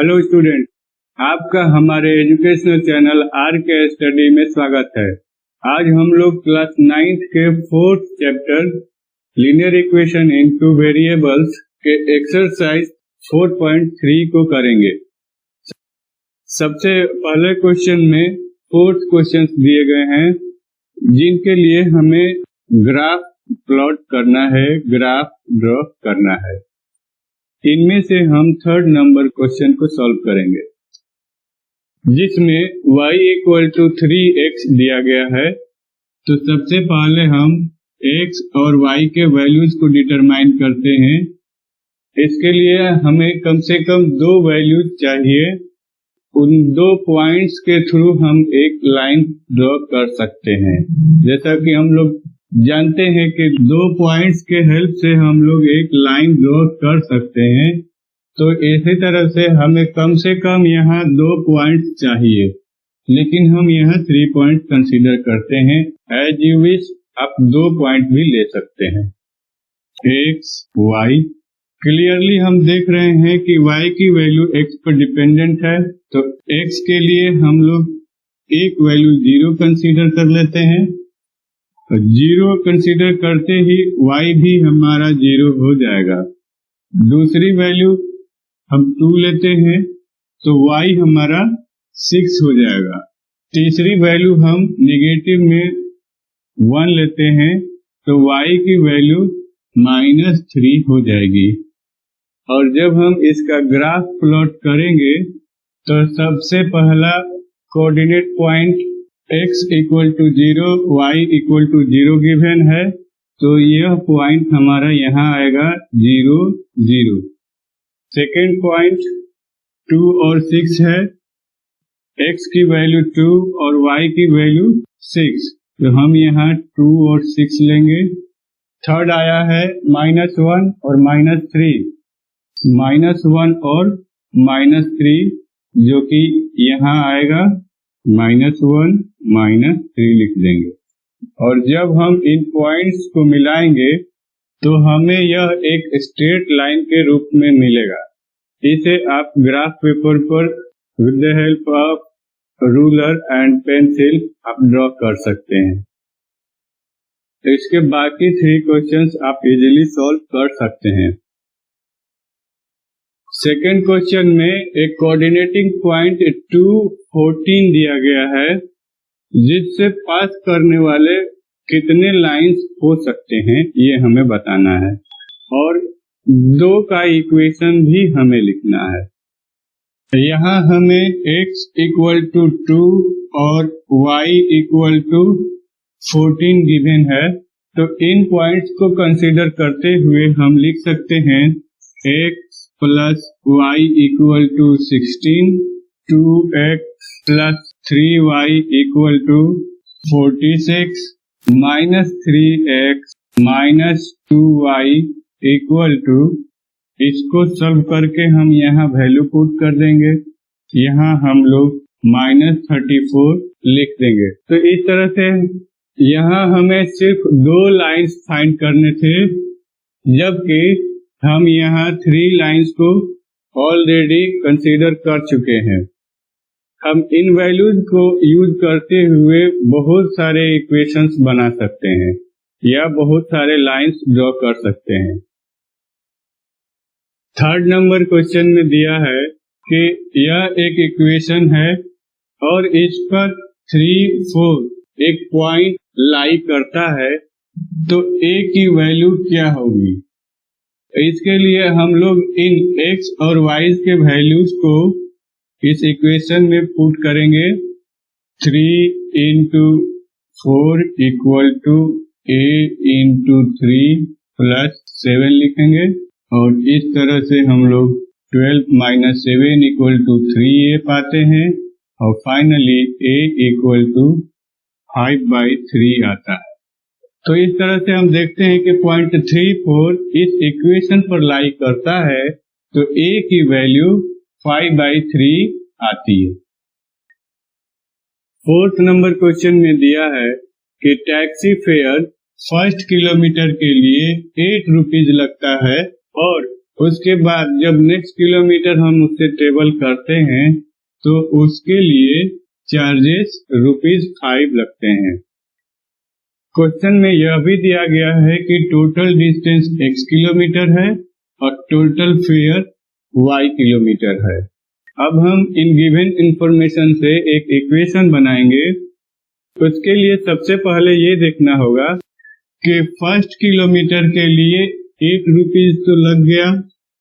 Hello student, आपका हमारे educational channel are के स्टडी में स्वागत है। आज हम लोग क्लास 9th के 4th chapter linear equation in two variables के एक्सरसाइज 4.3 को करेंगे। सबसे पहले क्वेश्चन में 4th क्वेश्चन दिए गए हैं जिनके लिए हमें ग्राफ प्लॉट करना है, ग्राफ ड्रॉ करना है। इनमें से हम 3rd नंबर क्वेश्चन को सॉल्व करेंगे जिसमें y = 3x दिया गया है। तो सबसे पहले हम x और y के वैल्यूज को डिटरमाइन करते हैं। इसके लिए हमें कम से कम 2 वैल्यूज चाहिए। उन 2 पॉइंट्स के थ्रू हम एक लाइन ड्रॉ कर सकते हैं। जैसा कि हम लोग जानते हैं कि 2 पॉइंट्स के हेल्प से हम लोग एक लाइन ड्रॉ कर सकते हैं। तो इसी तरह से हमें कम से कम यहाँ 2 पॉइंट्स चाहिए, लेकिन हम यहाँ 3 पॉइंट कंसीडर करते हैं। एज यू विश, आप 2 पॉइंट भी ले सकते हैं। x, y। क्लियरली हम देख रहे हैं कि y की वैल्यू x पर डिपेंडेंट है, तो x के लिए हम लोग एक वैल्यू 0 कंसीडर कर लेते हैं। 0 कंसीडर करते ही y भी हमारा 0 हो जाएगा। दूसरी वैल्यू हम 2 लेते हैं तो y हमारा 6 हो जाएगा। तीसरी वैल्यू हम नेगेटिव में 1 लेते हैं तो y की वैल्यू -3 हो जाएगी। और जब हम इसका ग्राफ प्लॉट करेंगे तो सबसे पहला coordinate point x = 0, y = 0 given है, तो यह पॉइंट हमारा यहाँ आएगा 0, 0। सेकेंड पॉइंट 2 और 6 है। x की वैल्यू 2 और y की वैल्यू 6, तो हम यहाँ 2 और 6 लेंगे। थर्ड आया है -1 और -3, -1 और -3, जो कि यहाँ आएगा -1, -3 लिख देंगे। और जब हम इन पॉइंट्स को मिलाएंगे तो हमें यह एक स्ट्रेट लाइन के रूप में मिलेगा। इसे आप ग्राफ पेपर पर with the help of ruler and pencil आप ड्रॉ कर सकते हैं। तो इसके बाकी 3 क्वेश्चंस आप इजीली सॉल्व कर सकते हैं। सेकेंड क्वेश्चन में एक कोऑर्डिनेटिंग पॉइंट 2, 14 दिया गया है, जिससे पास करने वाले कितने लाइंस हो सकते हैं ये हमें बताना है, और 2 का इक्वेशन भी हमें लिखना है। यहाँ हमें x = 2 और y = 14 गिवन है, तो इन पॉइंट्स को कंसीडर करते हुए हम लिख सकते हैं x + y = 16, 2x + 3y = 46, -3x -2y इसको सॉल्व करके हम यहाँ वैल्यू पुट कर देंगे। यहाँ हम लोग -34 लिख देंगे। तो इस तरह से यहाँ हमें सिर्फ 2 लाइंस फाइंड करने थे, जबकि हम यहाँ 3 लाइंस को ऑलरेडी कंसीडर कर चुके हैं। हम इन वैल्यूज को यूज करते हुए बहुत सारे इक्वेशंस बना सकते हैं या बहुत सारे लाइंस ड्रॉ कर सकते हैं। 3rd नंबर क्वेश्चन में दिया है कि यह एक इक्वेशन है और इस पर 3, 4 एक पॉइंट लाई करता है, तो a की वैल्यू क्या होगी। इसके लिए हम लोग इन x और y के वैल्यूज को इस इक्वेशन में पुट करेंगे। 3 × 4 = a × 3 + 7 लिखेंगे, और इस तरह से हम लोग 12 - 7 = 3a पाते हैं, और फाइनली a = 5/3 आता है। तो इस तरह से हम देखते हैं कि पॉइंट 3, 4 इस इक्वेशन पर लाई करता है, तो a की वैल्यू 5/3 आती है। 4th नंबर क्वेश्चन में दिया है कि टैक्सी फेयर 1st किलोमीटर के लिए 8 रुपीज लगता है और उसके बाद जब नेक्स्ट किलोमीटर हम उससे ट्रेवल करते हैं तो उसके लिए चार्जेस ₹5 लगते हैं। क्वेश्चन में यह भी दिया गया है कि टोटल डिस्टेंस x किलोमीटर है और टोटल फेयर y किलोमीटर है। अब हम इन गिवन इंफॉर्मेशन से एक इक्वेशन बनाएंगे। उसके लिए सबसे पहले ये देखना होगा कि फर्स्ट किलोमीटर के लिए ₹8 तो लग गया,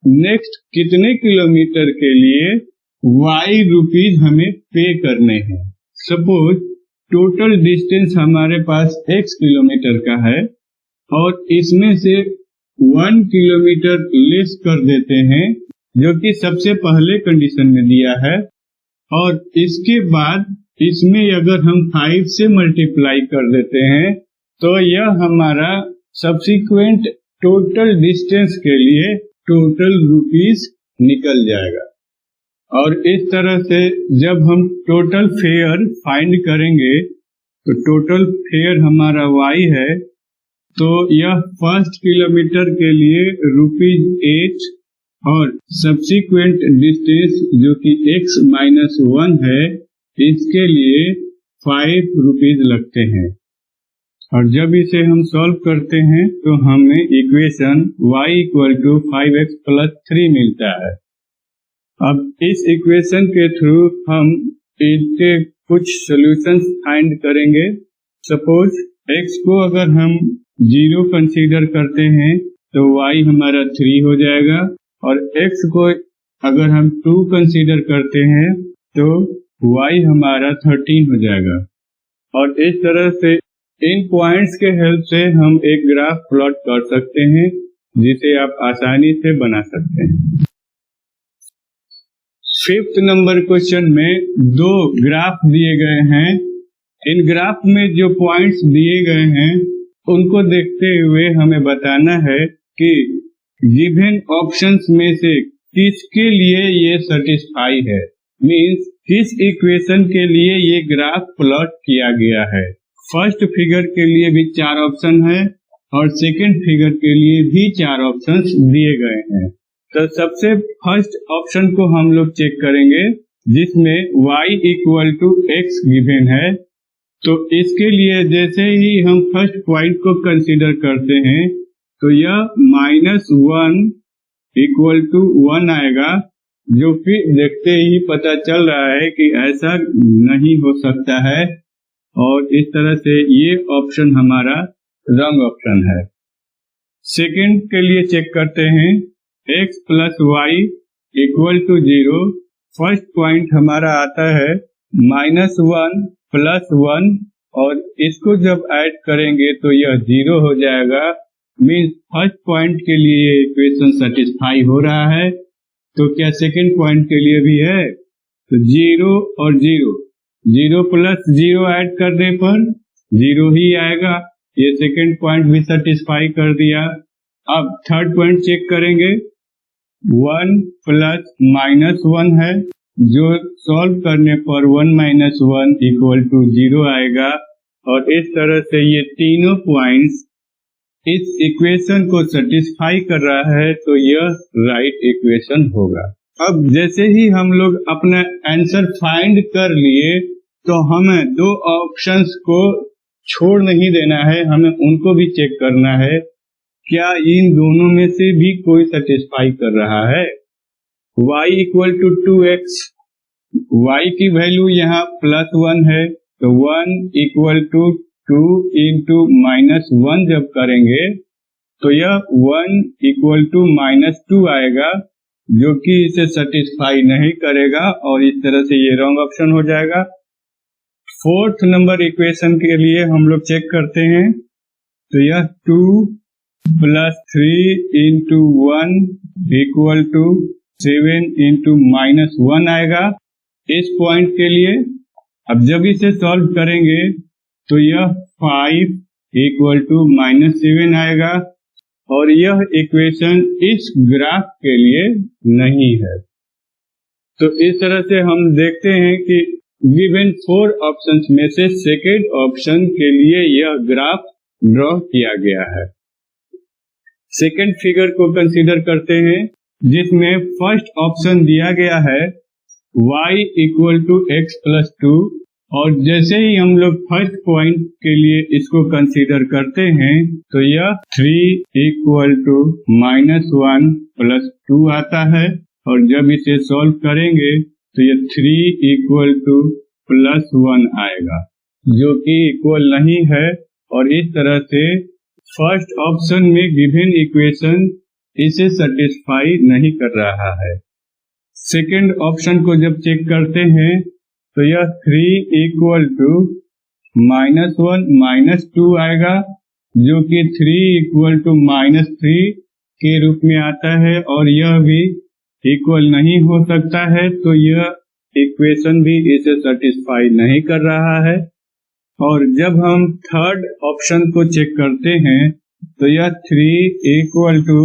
नेक्स्ट कितने किलोमीटर के लिए ₹y हमें पे करने हैं। सपोज टोटल डिस्टेंस हमारे पास x किलोमीटर का है और इसमें से 1 किलोमीटर लेस कर देते हैं जो कि सबसे पहले कंडीशन में दिया है, और इसके बाद इसमें अगर हम 5 से मल्टीप्लाई कर देते हैं तो यह हमारा सब्सिक्वेंट टोटल डिस्टेंस के लिए टोटल रुपीस निकल जाएगा। और इस तरह से जब हम टोटल फेयर फाइंड करेंगे तो टोटल फेयर हमारा y है, तो यह फर्स्ट किलोमीटर के लिए ₹8 और सब्सिक्वेंट डिस्टेंस जो कि x-1 है इसके लिए ₹5 लगते हैं। और जब इसे हम सॉल्व करते हैं तो हमें इक्वेशन y = 5x + 3 मिलता है। अब इस इक्वेशन के थ्रू हम इसके कुछ सॉल्यूशंस फाइंड करेंगे। सपोज x को अगर हम 0 कंसीडर करते हैं तो y हमारा 3 हो जाएगा, और x को अगर हम 2 कंसीडर करते हैं तो y हमारा 13 हो जाएगा। और इस तरह से इन पॉइंट्स के हेल्प से हम एक ग्राफ प्लॉट कर सकते हैं जिसे आप आसानी से बना सकते हैं। 5th नंबर क्वेश्चन में 2 ग्राफ दिए गए हैं। इन ग्राफ में जो पॉइंट्स दिए गए हैं उनको देखते हुए हमें बताना है कि गिवन ऑप्शंस में से किसके लिए ये सेटिस्फाई है, मींस किस इक्वेशन के लिए ये ग्राफ प्लॉट किया गया है। फर्स्ट फिगर के लिए भी 4 ऑप्शन है और सेकंड फिगर के लिए भी 4 ऑप्शंस दिए गए हैं। तो सबसे फर्स्ट ऑप्शन को हम लोग चेक करेंगे जिसमें y = x गिवन है। तो इसके लिए जैसे ही हम फर्स्ट पॉइंट को कंसीडर करते हैं तो यह -1 = 1 आएगा, जो कि देखते ही पता चल रहा है कि ऐसा नहीं हो सकता है, और इस तरह से ये ऑप्शन हमारा रॉन्ग ऑप्शन है। सेकंड के लिए चेक करते हैं x + y = 0। फर्स्ट पॉइंट हमारा आता है -1 + 1, और इसको जब ऐड करेंगे तो यह 0 हो जाएगा, मीन्स फर्स्ट पॉइंट के लिए ये इक्वेशन सेटिस्फाई हो रहा है। तो क्या सेकंड पॉइंट के लिए भी है? तो 0 और 0 + 0 ऐड करने पर 0 ही आएगा। ये सेकंड पॉइंट भी सेटिस्फाई कर दिया। अब थर्ड पॉइंट चेक करेंगे। 1 + -1 है, जो सॉल्व करने पर 1 - 1 = 0 आएगा, और इस तरह से ये तीनों पॉइंट्स इस इक्वेशन को सेटिस्फाई कर रहा है, तो यह राइट इक्वेशन होगा। अब जैसे ही हम लोग अपना आंसर फाइंड कर लिए तो हमें 2 ऑप्शंस को छोड़ नहीं देना है, हमें उनको भी चेक करना है क्या इन दोनों में से भी कोई सेटिस्फाई कर रहा है। y = 2x, y की वैल्यू यहाँ +1 है, तो 1 = 2 × -1 जब करेंगे तो यह 1 = -2 आएगा, जो कि इसे सेटिस्फाई नहीं करेगा, और इस तरह से ये रॉन्ग ऑप्शन हो जाएगा। 4th नंबर इक्वेशन के लिए हम लोग चेक करते हैं, तो यह 2 + 3 × 1 = 7 × -1 आएगा इस पॉइंट के लिए। अब जब इसे सॉल्व करेंगे तो यह 5 = -7 आएगा, और यह इक्वेशन इस ग्राफ के लिए नहीं है। तो इस तरह से हम देखते हैं कि गिवन 4 ऑप्शंस में से सेकेंड ऑप्शन के लिए यह ग्राफ ड्रॉ किया गया है। सेकेंड फिगर को कंसीडर करते हैं। जिसमें फर्स्ट ऑप्शन दिया गया है y equal to x plus 2, और जैसे ही हम लोग फर्स्ट पॉइंट के लिए इसको कंसीडर करते हैं तो यह 3 इक्वल टू -1 प्लस 2 आता है, और जब इसे सॉल्व करेंगे तो यह 3 इक्वल टू प्लस 1 आएगा, जो कि इक्वल नहीं है। और इस तरह से फर्स्ट ऑप्शन में गिवन इक्वेशन इसे सेटिस्फाई नहीं कर रहा है। सेकंड ऑप्शन को जब चेक करते हैं तो यह 3 इक्वल टू -1 -2 आएगा, जो कि 3 इक्वल टू -3 के रूप में आता है, और यह भी इक्वल नहीं हो सकता है, तो यह इक्वेशन भी इसे सेटिस्फाई नहीं कर रहा है। और जब हम थर्ड ऑप्शन को चेक करते हैं तो यह 3 इक्वल टू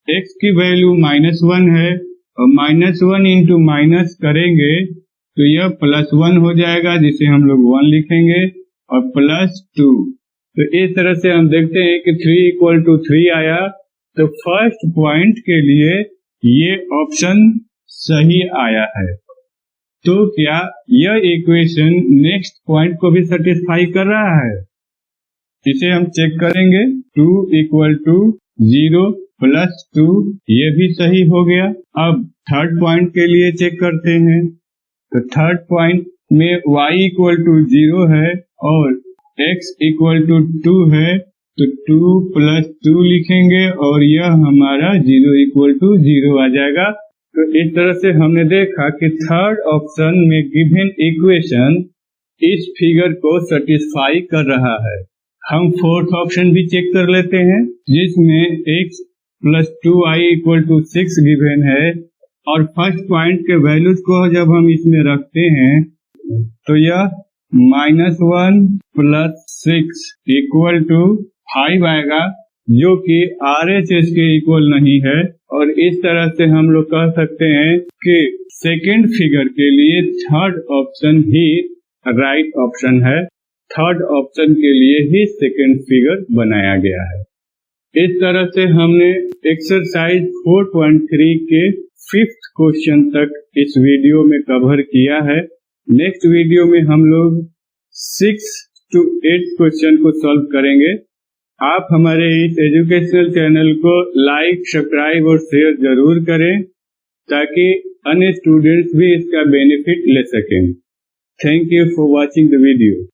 एक्स की वैल्यू -1 है, और -1 इंटू माइनस करेंगे तो यह +1 हो जाएगा, जिसे हम लोग 1 लिखेंगे, और +2। तो इस तरह से हम देखते हैं कि 3 इक्वल टू 3 आया, तो फर्स्ट पॉइंट के लिए ये ऑप्शन सही आया है। तो क्या यह इक्वेशन नेक्स्ट पॉइंट को भी सेटिस्फाई कर रहा है? इसे हम चेक करेंगे। 2 इक्वल टू 0 प्लस 2, ये भी सही हो गया। अब थर्ड पॉइंट के लिए चेक करते हैं, तो थर्ड पॉइंट में y इक्वल टू 0 है और x इक्वल टू 2 है, तो 2 प्लस 2 लिखेंगे, और यह हमारा 0 इक्वल टू 0 आ जाएगा। तो इस तरह से हमने देखा कि थर्ड ऑप्शन में गिवन इक्वेशन इस फिगर को सेटिस्फाई कर रहा है। हम फोर्थ ऑप्शन भी चेक कर लेते हैं, जिसमें x plus 2y equal to 6 given है, और फर्स्ट पॉइंट के वैल्यूज को जब हम इसमें रखते हैं तो यह -1 प्लस 6 इक्वल टू 5 आएगा, जो कि RHS के इक्वल नहीं है। और इस तरह से हम लोग कह सकते हैं कि सेकंड फिगर के लिए थर्ड ऑप्शन ही राइट ऑप्शन है, थर्ड ऑप्शन के लिए ही सेकंड फिगर बनाया गया है। इस तरह से हमने एक्सरसाइज 4.3 के 5th क्वेश्चन तक इस वीडियो में कवर किया है। नेक्स्ट वीडियो में हम लोग 6 to 8 क्वेश्चन को सॉल्व करेंगे। आप हमारे इस एजुकेशनल चैनल को लाइक, सब्सक्राइब और शेयर जरूर करें, ताकि अन्य स्टूडेंट्स भी इसका बेनिफिट ले सकें। Thank you for watching the video.